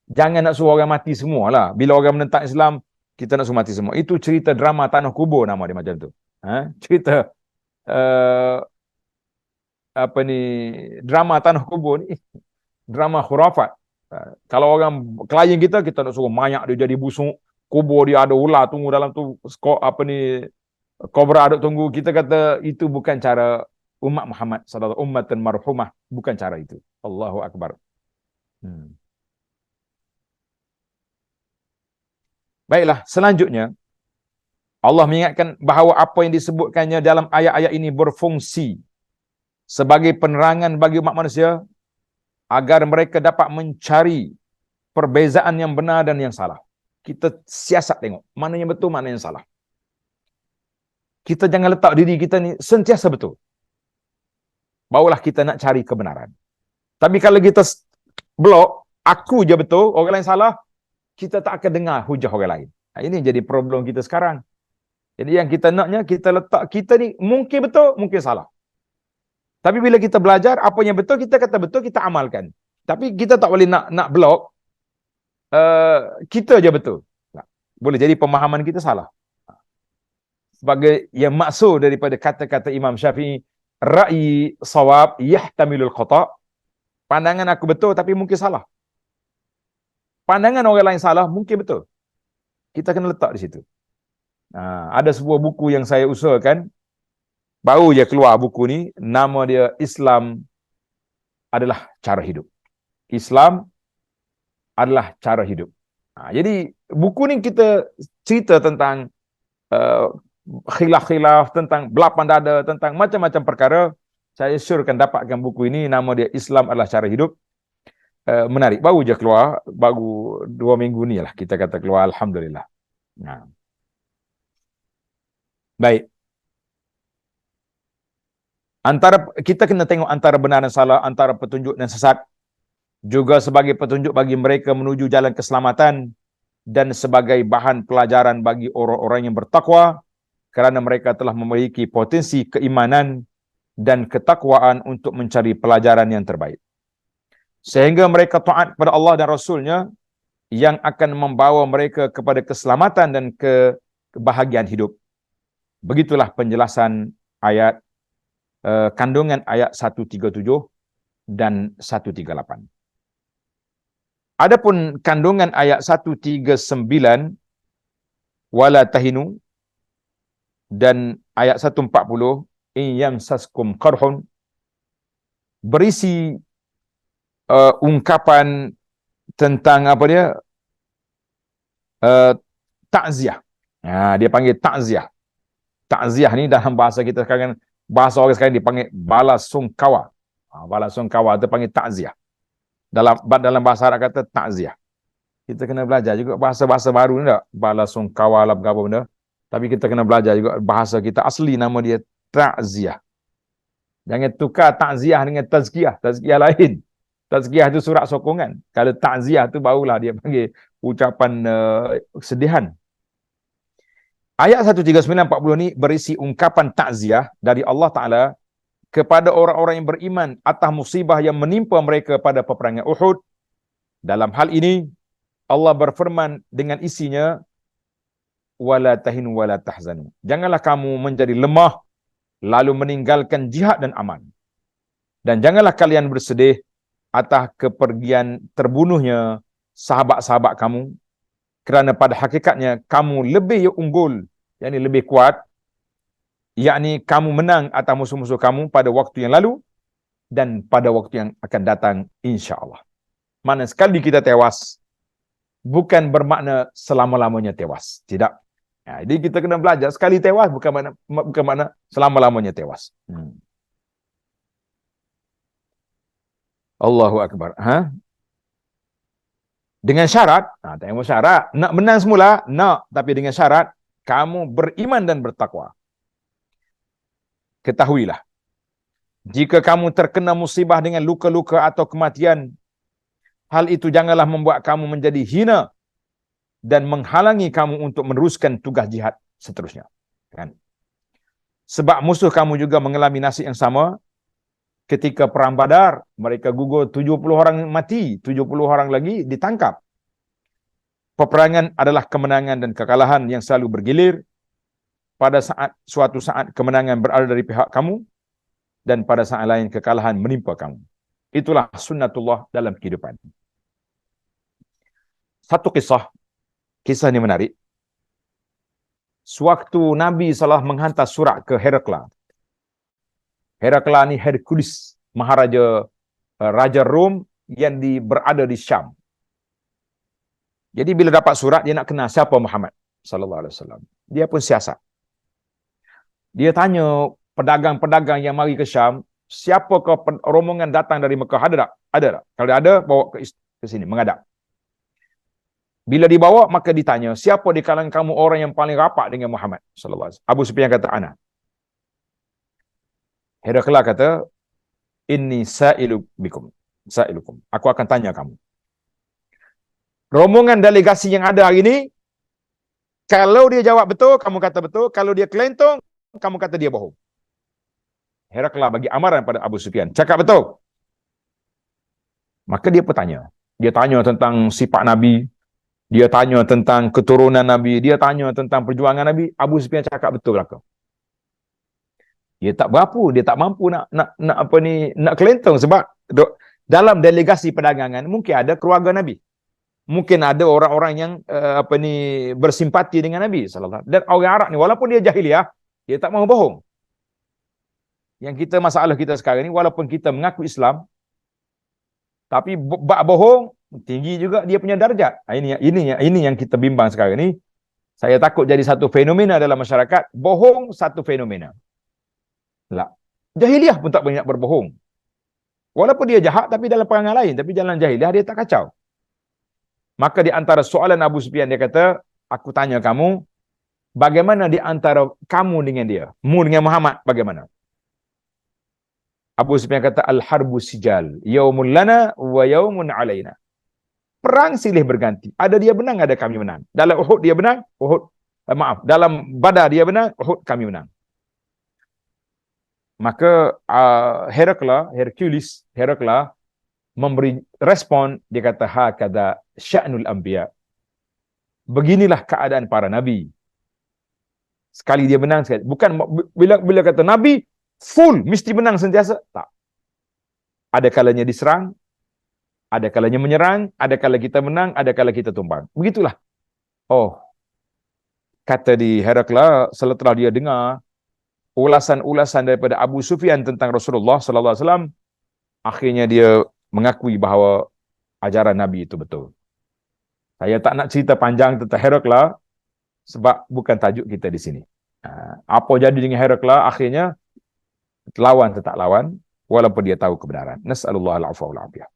Speaker 1: jangan nak suruh orang mati semua lah. Bila orang menentang Islam, kita nak suruh mati semua. Itu cerita drama tanah kubur nama dia macam tu. Cerita apa ni, drama tanah kubur ni drama khurafat. Kalau orang klien kita nak suruh mayat dia jadi busuk, kubur dia ada ular tunggu dalam tu, apa ni, kobra ada tunggu. Kita kata itu bukan cara umat Muhammad sallallahu alaihi wasallam, ummatan marhumah, bukan cara itu. Allahu akbar. Baiklah, selanjutnya Allah mengingatkan bahawa apa yang disebutkannya dalam ayat-ayat ini berfungsi sebagai penerangan bagi umat manusia agar mereka dapat mencari perbezaan yang benar dan yang salah. Kita siasat tengok mana yang betul, mana yang salah. Kita jangan letak diri kita ni sentiasa betul. Barulah kita nak cari kebenaran. Tapi kalau kita blok, aku je betul, orang lain salah, kita tak akan dengar hujah orang lain. Ini jadi problem kita sekarang. Jadi yang kita naknya, kita letak kita ni mungkin betul, mungkin salah. Tapi bila kita belajar, apa yang betul, kita kata betul, kita amalkan. Tapi kita tak boleh nak blok, kita je betul. Boleh jadi pemahaman kita salah. Sebagai yang maksud daripada kata-kata Imam Syafi'i, ra'yi sawab yahtamilul khata'. Pandangan aku betul tapi mungkin salah. Pandangan orang lain salah mungkin betul. Kita kena letak di situ. Ada sebuah buku yang saya usahakan, baru je keluar buku ni, nama dia Islam adalah cara hidup. Islam adalah cara hidup. Jadi buku ni kita cerita tentang khilaf-khilaf, tentang belapan dada, tentang macam-macam perkara. Saya syorkan dapatkan buku ini, nama dia Islam adalah cara hidup. Menarik, baru je keluar, baru 2 minggu ni lah kita kata keluar, alhamdulillah. Baik. Kita kena tengok antara benar dan salah, antara petunjuk dan sesat, juga sebagai petunjuk bagi mereka menuju jalan keselamatan dan sebagai bahan pelajaran bagi orang-orang yang bertakwa, kerana mereka telah memiliki potensi keimanan dan ketakwaan untuk mencari pelajaran yang terbaik. Sehingga mereka taat kepada Allah dan Rasulnya yang akan membawa mereka kepada keselamatan dan kebahagiaan hidup. Begitulah penjelasan ayat kandungan ayat 137 dan 138. Adapun kandungan ayat 139 wala tahinu dan ayat 140 in yamsaskum qarhun berisi ungkapan tentang apa dia, takziah. Dia panggil takziah. Takziah ni dalam bahasa kita sekarang, bahasa orang sekarang dipanggil balas sungkawa. Balas sungkawa itu panggil takziah. Dalam bahasa Arab kata takziah. Kita kena belajar juga bahasa-bahasa baru ni tak? Balas sungkawa lah berapa benda. Tapi kita kena belajar juga bahasa kita asli, nama dia takziah. Jangan tukar takziah dengan tazkiyah. Tazkiyah lain. Tazkiyah itu surat sokongan. Kalau takziah tu barulah dia panggil ucapan kesedihan. Ayat 139-40 ni berisi ungkapan takziah dari Allah Ta'ala kepada orang-orang yang beriman atas musibah yang menimpa mereka pada peperangan Uhud. Dalam hal ini, Allah berfirman dengan isinya, wala tahinu wala tahzanu. Janganlah kamu menjadi lemah lalu meninggalkan jihad dan aman. Dan janganlah kalian bersedih atas kepergian terbunuhnya sahabat-sahabat kamu, kerana pada hakikatnya kamu lebih unggul, yakni lebih kuat, yakni kamu menang atas musuh-musuh kamu pada waktu yang lalu dan pada waktu yang akan datang insya-Allah. Mana sekali kita tewas, bukan bermakna selama-lamanya tewas. Tidak. Jadi kita kena belajar, sekali tewas bukan makna selama-lamanya tewas. Allahu Akbar. Dengan syarat, tengok syarat, nak menang semula, nak, tapi dengan syarat, kamu beriman dan bertakwa. Ketahuilah, jika kamu terkena musibah dengan luka-luka atau kematian, hal itu janganlah membuat kamu menjadi hina dan menghalangi kamu untuk meneruskan tugas jihad seterusnya. Kan? Sebab musuh kamu juga mengalami nasib yang sama. Ketika perang Badar, mereka gugur 70 orang mati, 70 orang lagi ditangkap. Peperangan adalah kemenangan dan kekalahan yang selalu bergilir. Pada suatu saat kemenangan berada dari pihak kamu, dan pada saat lain kekalahan menimpa kamu. Itulah sunnatullah dalam kehidupan. Satu kisah ini menarik. Sewaktu Nabi SAW menghantar surat ke Herakla. Herakla ni Hercules, maharaja Raja Rom yang berada di Syam. Jadi bila dapat surat, dia nak kenal siapa Muhammad sallallahu alaihi wasallam. Dia pun siasat. Dia tanya pedagang-pedagang yang mari ke Syam, siapakah rombongan datang dari Mekah? Ada tak? Ada tak? Kalau ada, bawa ke sini, menghadap. Bila dibawa, maka ditanya, siapa di kalangan kamu orang yang paling rapat dengan Muhammad sallallahu alaihi wasallam? Abu Sufyan kata, ana. Herakla kata, inni sa'ilukum. Aku akan tanya kamu. Rombongan delegasi yang ada hari ini, kalau dia jawab betul, kamu kata betul. Kalau dia kelentong, kamu kata dia bohong. Herakla bagi amaran pada Abu Sufyan. Cakap betul. Maka dia bertanya. Dia tanya tentang sifat Nabi. Dia tanya tentang keturunan Nabi. Dia tanya tentang perjuangan Nabi. Abu Sufyan cakap betul belaka. Dia tak berapa, dia tak mampu nak kelentong sebab dalam delegasi perdagangan mungkin ada keluarga Nabi. Mungkin ada orang-orang yang bersimpati dengan Nabi sallallahu alaihi wasallam. Dan orang Arab ni walaupun dia jahiliah, dia tak mahu bohong. Yang masalah kita sekarang ni, walaupun kita mengaku Islam, tapi bab bohong tinggi juga dia punya darjat. Ini yang kita bimbang sekarang ni. Saya takut jadi satu fenomena dalam masyarakat. Bohong satu fenomena. Jahiliah pun tak banyak berbohong. Walaupun dia jahat, tapi dalam perangai lain. Tapi jalan jahiliah dia tak kacau. Maka di antara soalan Abu Sufyan, dia kata, aku tanya kamu, bagaimana di antara kamu dengan dia? Mu dengan Muhammad, bagaimana? Abu Sufyan kata, al-harbu sijal, yaumun lana wa yaumun alaina. Perang silih berganti. Ada dia menang, ada kami menang. Dalam Uhud dia menang, dalam Badar dia menang, Uhud kami menang. Maka Hercules memberi respon, dia kata, hakadha sya'nul anbiya. Beginilah keadaan para nabi. Sekali dia menang, sekali. Bukan bila kata nabi full mesti menang sentiasa, tak. Ada kalanya diserang, ada kalanya menyerang, ada kala kita menang, ada kala kita tumbang. Begitulah. Kata di Herakla, setelah dia dengar ulasan-ulasan daripada Abu Sufyan tentang Rasulullah sallallahu alaihi wasallam, akhirnya dia mengakui bahawa ajaran Nabi itu betul. Saya tak nak cerita panjang tentang Herakla sebab bukan tajuk kita di sini. Apa jadi dengan Herakla? Akhirnya lawan tetap lawan walaupun dia tahu kebenaran. Nas'alullah al-'afwa wal 'afiyah.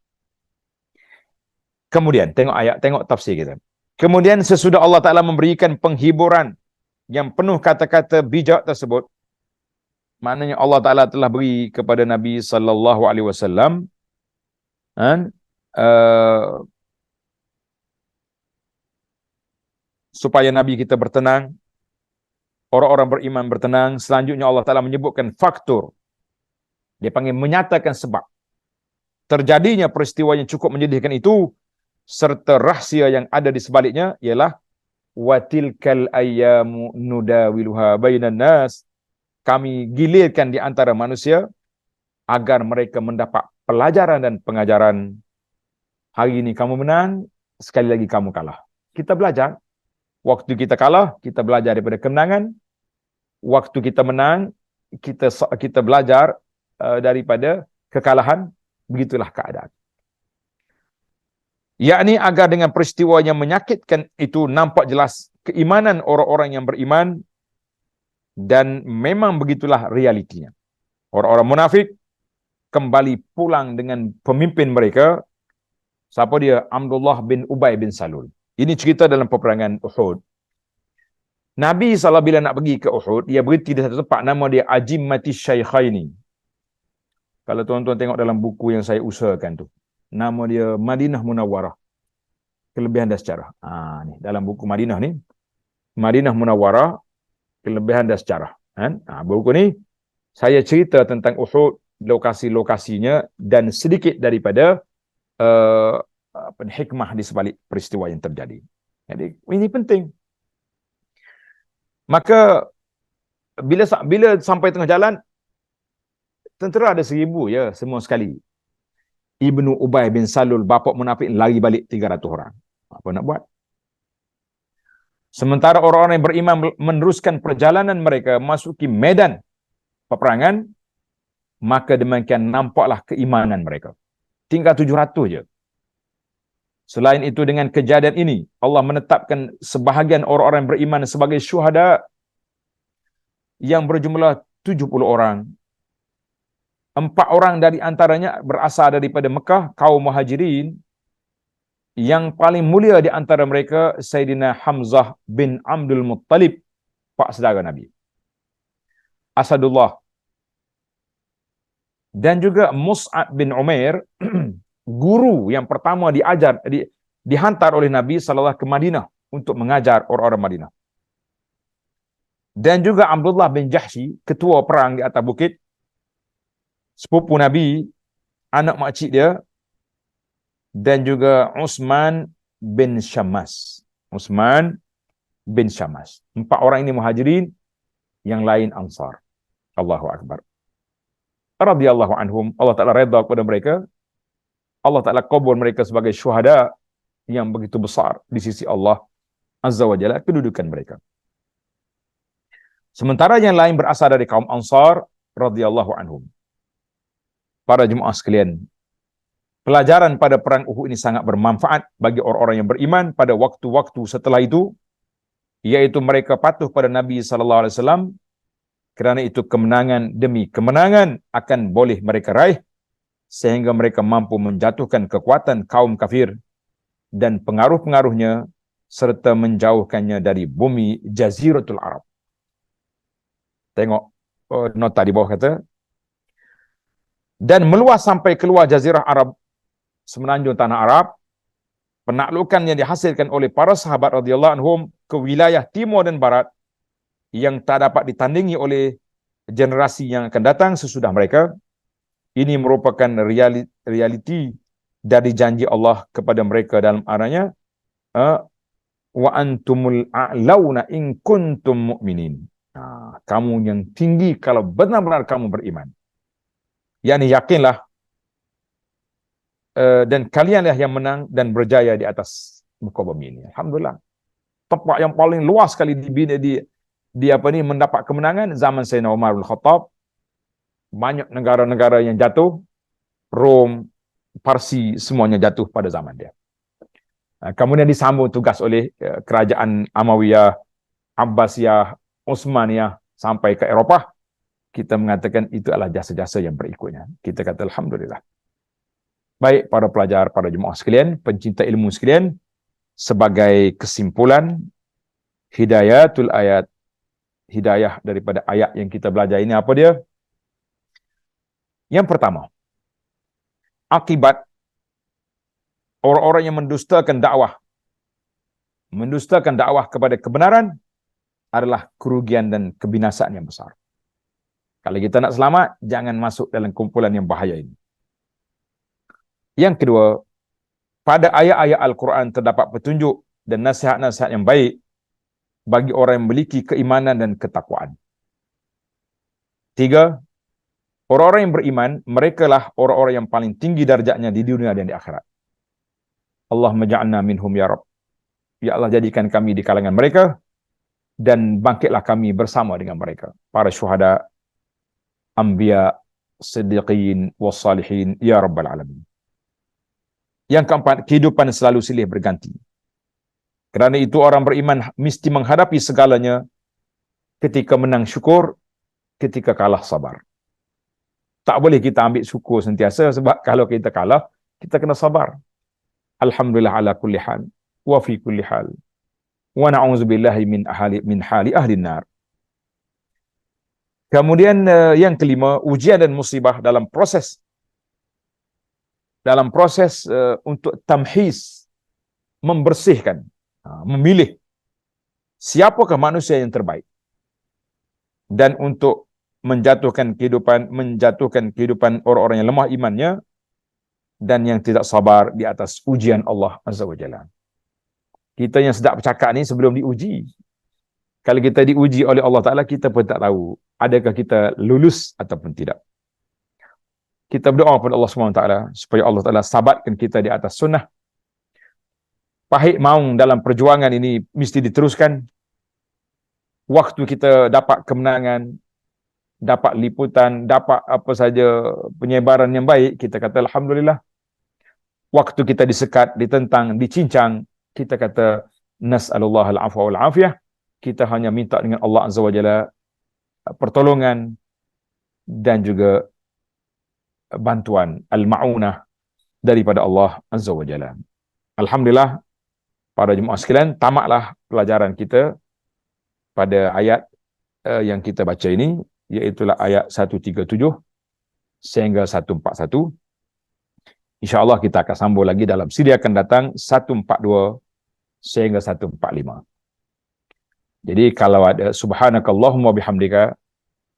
Speaker 1: Kemudian tengok tafsir kita. Kemudian sesudah Allah Taala memberikan penghiburan yang penuh kata-kata bijak tersebut, maknanya Allah Ta'ala telah beri kepada Nabi sallallahu alaihi wasallam supaya Nabi kita bertenang, orang-orang beriman bertenang. Selanjutnya Allah Ta'ala menyebutkan faktor. Dia panggil menyatakan sebab terjadinya peristiwa yang cukup menyedihkan itu, serta rahsia yang ada di sebaliknya, ialah watilkal ayyamu nudawiluha bainan nas. Kami gilirkan di antara manusia agar mereka mendapat pelajaran dan pengajaran. Hari ini kamu menang, sekali lagi kamu kalah. Kita belajar. Waktu kita kalah, kita belajar daripada kemenangan. Waktu kita menang, kita belajar daripada kekalahan. Begitulah keadaan. Yakni agar dengan peristiwa yang menyakitkan itu nampak jelas keimanan orang-orang yang beriman, dan memang begitulah realitinya. Orang-orang munafik kembali pulang dengan pemimpin mereka. Siapa dia? Abdullah bin Ubay bin Salul. Ini cerita dalam peperangan Uhud. Nabi SAW bila nak pergi ke Uhud, dia berhenti di satu tempat, nama dia Ajimmatis Syaikhaini. Kalau tuan-tuan tengok dalam buku yang saya usahakan tu, nama dia Madinah Munawwarah. Kelebihan dan sejarah. Ni dalam buku Madinah ni, Madinah Munawwarah, kelebihan dan sejarah. Buku ni saya cerita tentang Uhud, lokasi-lokasinya dan sedikit daripada hikmah di sebalik peristiwa yang terjadi. Jadi ini penting. Maka bila sampai tengah jalan, tentera ada 1,000 ya, semua sekali. Ibnu Ubay bin Salul, bapa munafik, lari balik 300 orang. Apa nak buat? Sementara orang-orang yang beriman meneruskan perjalanan mereka masuki medan peperangan, maka demikian nampaklah keimanan mereka. Tinggal 700 je. Selain itu, dengan kejadian ini, Allah menetapkan sebahagian orang-orang yang beriman sebagai syuhada yang berjumlah 70 orang. 4 orang dari antaranya berasal daripada Mekah, kaum Muhajirin. Yang paling mulia di antara mereka, Sayyidina Hamzah bin Abdul Muttalib, pak saudara Nabi. Asadullah. Dan juga Mus'ab bin Umair, guru yang pertama dihantar oleh Nabi SAW ke Madinah untuk mengajar orang-orang Madinah. Dan juga Abdullah bin Jahsy, ketua perang di atas bukit, sepupu Nabi, anak makcik dia. Dan juga Utsman bin Syammas. Utsman bin Syammas. 4 orang ini Muhajirin, yang lain Ansar. Allahu Akbar. Radhiyallahu anhum. Allah Ta'ala redha kepada mereka. Allah Ta'ala qabul mereka sebagai syuhada yang begitu besar di sisi Allah Azza wa Jalla kedudukan mereka. Sementara yang lain berasal dari kaum Ansar radhiyallahu anhum. Para jemaah sekalian, pelajaran pada perang Uhud ini sangat bermanfaat bagi orang-orang yang beriman pada waktu-waktu setelah itu, yaitu mereka patuh pada Nabi SAW. Kerana itu kemenangan demi kemenangan akan boleh mereka raih, sehingga mereka mampu menjatuhkan kekuatan kaum kafir dan pengaruh-pengaruhnya, serta menjauhkannya dari bumi Jaziratul Arab. Tengok nota di bawah kata, dan meluas sampai keluar Jazirah Arab, semenanjung tanah Arab. Penaklukan yang dihasilkan oleh para sahabat radhiyallahu anhum ke wilayah timur dan barat, yang tak dapat ditandingi oleh generasi yang akan datang sesudah mereka. Ini merupakan realiti dari janji Allah kepada mereka dalam arahnya, wa antumul a'launa in kuntum mu'minin. Kamu yang tinggi kalau benar-benar kamu beriman. Yani yakinlah, dan kalianlah yang menang dan berjaya di atas muka bumi ini. Alhamdulillah. Tempat yang paling luas sekali mendapat kemenangan zaman Sayyidina Umar bin Khattab. Banyak negara-negara yang jatuh, Rom, Parsi, semuanya jatuh pada zaman dia. Kemudian disambung tugas oleh kerajaan Amawiyah, Abbasiyah, Utsmaniyah sampai ke Eropah. Kita mengatakan itu adalah jasa-jasa yang berikutnya. Kita kata alhamdulillah. Baik para pelajar, para jemaah sekalian, pencinta ilmu sekalian, sebagai kesimpulan, hidayatul ayat, hidayah daripada ayat yang kita belajar ini apa dia? Yang pertama, akibat orang-orang yang mendustakan dakwah kepada kebenaran adalah kerugian dan kebinasaan yang besar. Kalau kita nak selamat, jangan masuk dalam kumpulan yang bahaya ini. Yang kedua, pada ayat-ayat Al-Quran terdapat petunjuk dan nasihat-nasihat yang baik bagi orang yang memiliki keimanan dan ketakwaan. 3, Orang-orang yang beriman, mereka lah orang-orang yang paling tinggi darjatnya di dunia dan di akhirat. Allahumma ja'alna minhum ya Rabb. Ya Allah, jadikan kami di kalangan mereka dan bangkitlah kami bersama dengan mereka. Para syuhada, anbiya, siddiqin, wassalihin, ya Rabbal alamin. Yang keempat, kehidupan selalu silih berganti. Kerana itu orang beriman mesti menghadapi segalanya, ketika menang syukur, ketika kalah sabar. Tak boleh kita ambil syukur sentiasa, sebab kalau kita kalah, kita kena sabar. Alhamdulillah ala kulli hal, wa fi kulli hal. Wa na'udzubillahi min hali ahli nar. Kemudian yang kelima, ujian dan musibah dalam proses untuk tamhis, membersihkan, memilih siapakah manusia yang terbaik, dan untuk menjatuhkan kehidupan orang-orang yang lemah imannya dan yang tidak sabar di atas ujian Allah Azza wa Jalla. Kita yang sedap bercakap ni sebelum diuji. Kalau kita diuji oleh Allah Ta'ala, kita pun tak tahu adakah kita lulus ataupun tidak. Kita berdoa kepada Allah SWT supaya Allah Ta'ala sabatkan kita di atas sunnah. Pahit maung dalam perjuangan ini mesti diteruskan. Waktu kita dapat kemenangan, dapat liputan, dapat apa saja penyebaran yang baik, kita kata Alhamdulillah. Waktu kita disekat, ditentang, dicincang, kita kata nas'alullah al-afwa wal-afiyah. Kita hanya minta dengan Allah Azza wa Jalla pertolongan dan juga bantuan al-ma'unah daripada Allah Azza wa Jalla. Alhamdulillah, para jemaah sekalian, tamatlah pelajaran kita pada ayat yang kita baca ini, iaitulah ayat 137 sehingga 141. InsyaAllah kita akan sambung lagi dalam siri akan datang 142 sehingga 145. Jadi kalau ada subhanakallahumma bihamdika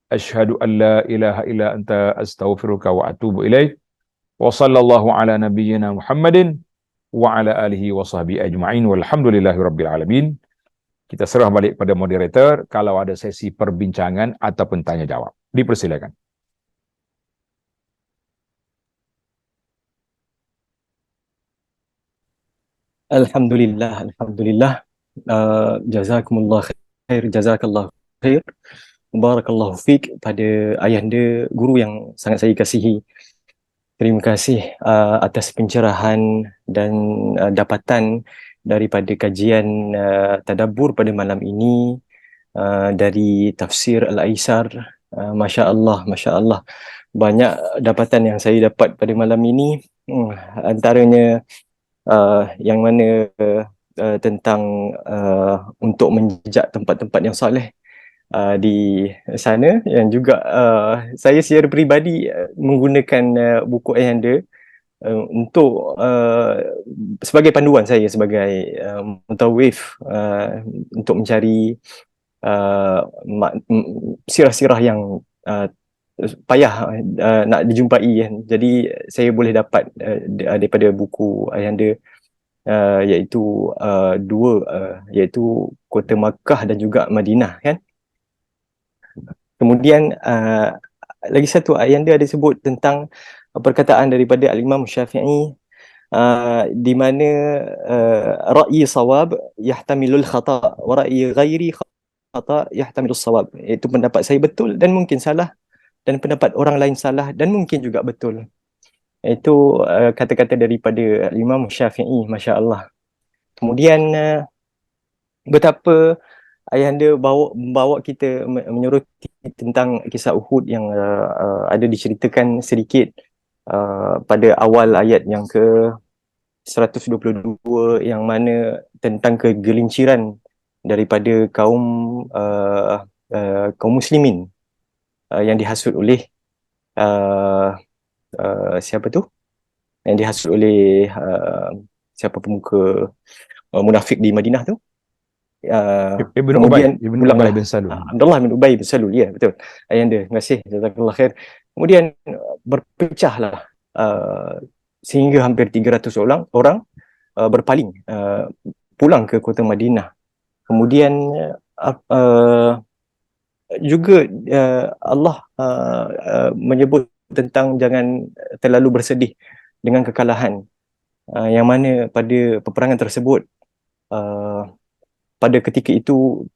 Speaker 1: asyhadu an la ilaha illa anta astaghfiruka wa atubu ilaik wa sallallahu ala nabiyyina Muhammadin wa ala alihi wa sahbihi ajma'in walhamdulillahi rabbil alamin. Kita serah balik pada moderator kalau ada sesi perbincangan ataupun tanya jawab. Dipersilakan.
Speaker 2: Alhamdulillah, Alhamdulillah. Jazakumullah khair, jazakallah khair. Barakallahu fiq pada ayahanda guru yang sangat saya kasihi. Terima kasih atas pencerahan dan dapatan daripada kajian tadabbur pada malam ini dari tafsir Al-Aisar. Masya Allah, Masya Allah. Banyak dapatan yang saya dapat pada malam ini. Antaranya yang mana tentang untuk menjejak tempat-tempat yang soleh di sana, yang juga saya secara peribadi menggunakan buku ayahanda untuk sebagai panduan saya sebagai mutawif untuk mencari sirah-sirah yang payah nak dijumpai kan. Jadi saya boleh dapat daripada buku ayahanda iaitu dua, iaitu Kota Makkah dan juga Madinah kan. Kemudian lagi satu ayahanda ada sebut tentang perkataan daripada Al-Imam Syafi'i di mana ra'yi sawab yahtamilul khata' wa ra'yi ghairi khata' yahtamilus sawab. Itu pendapat saya betul dan mungkin salah, dan pendapat orang lain salah dan mungkin juga betul. Itu kata-kata daripada Imam Syafi'i, Masya Allah. Kemudian betapa ayahanda membawa kita menyoroti tentang kisah Uhud yang ada diceritakan sedikit pada awal ayat yang ke 122, yang mana tentang kegelinciran daripada kaum muslimin yang dihasut oleh siapa tu? Yang dihasut oleh siapa pemuka munafik di Madinah tu?
Speaker 1: Ibn
Speaker 2: Kemudian
Speaker 1: Ubay bin Salul.
Speaker 2: Abdullah bin Ubay bin Salul, ya betul. Ayahanda, terima kasih, jazakallah khair. Kemudian berpecahlah sehingga hampir 300 orang berpaling pulang ke kota Madinah. Kemudian juga Allah menyebut tentang jangan terlalu bersedih dengan kekalahan, yang mana pada peperangan tersebut, pada ketika itu,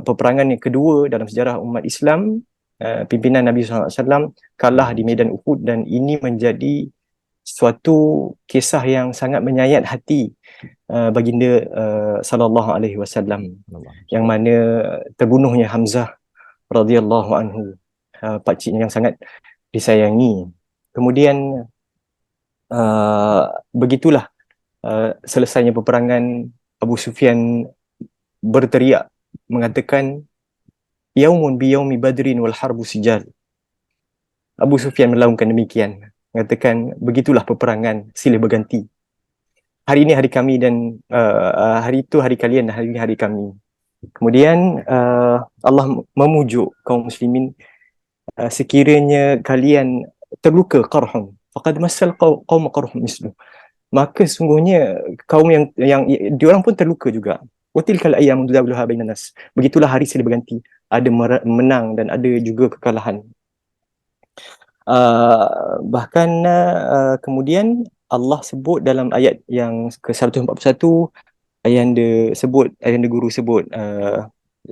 Speaker 2: peperangan yang kedua dalam sejarah umat Islam, pimpinan Nabi SAW kalah di medan Uhud, dan ini menjadi suatu kisah yang sangat menyayat hati baginda sallallahu alaihi wasallam, yang mana terbunuhnya Hamzah radhiyallahu anhu, pakcik yang sangat disayangi. Kemudian begitulah selesainya peperangan, Abu Sufyan berteriak mengatakan, yaumun bi yaumi badrin wal harbu sijal. Abu Sufyan melaungkan demikian, mengatakan begitulah peperangan silih berganti. Hari ini hari kami, dan hari itu hari kalian, dan hari ini hari kami. Kemudian Allah memujuk kaum muslimin, sekiranya kalian terluka qarhun faqad massal qaum qarhun mislu, maka sungguhnya kaum yang diorang pun terluka juga. Watilkal ayyam nudawiluha bainan nas, begitulah hari silih berganti, ada menang dan ada juga kekalahan. Bahkan kemudian Allah sebut dalam ayat yang ke-141, ayanda guru sebut,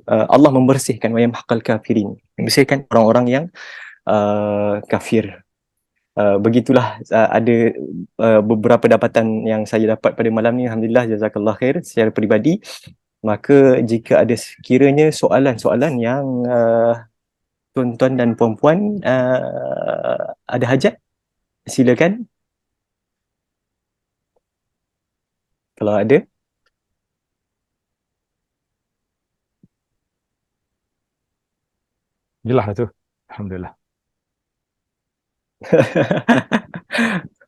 Speaker 2: Allah membersihkan wa yamhaqal kafirin, membersihkan orang-orang yang kafir. Begitulah ada beberapa dapatan yang saya dapat pada malam ni. Alhamdulillah, jazakallah khair secara peribadi. Maka jika ada sekiranya soalan-soalan yang tuan-tuan dan puan-puan ada hajat, silakan kalau ada.
Speaker 1: Jelas tu. Alhamdulillah.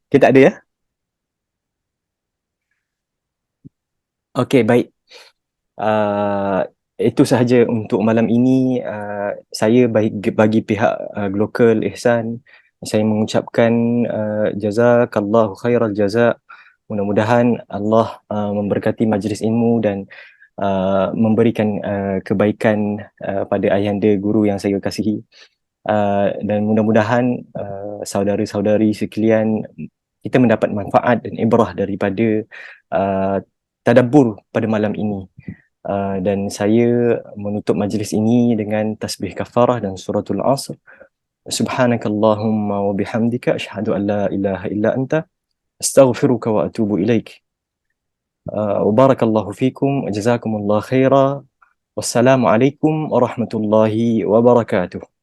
Speaker 2: Kita ada ya? Okey, baik. Itu sahaja untuk malam ini. Saya bagi pihak Global Ihsan, saya mengucapkan jazakallahu khairal jaza. Mudah-mudahan Allah memberkati majlis ilmu dan memberikan kebaikan pada ayahanda guru yang saya kasihi. Dan mudah-mudahan saudari-saudari sekalian, kita mendapat manfaat dan ibrah daripada tadabbur pada malam ini. Dan saya menutup majlis ini dengan tasbih kafarah dan suratul Asr. Subhanakallahumma wa bihamdika asyhadu an la ilaha illa anta astaghfiruka wa atubu ilaik. Wa barakallahu fikum wa jazakumullahu khaira. Wassalamualaikum warahmatullahi wabarakatuh.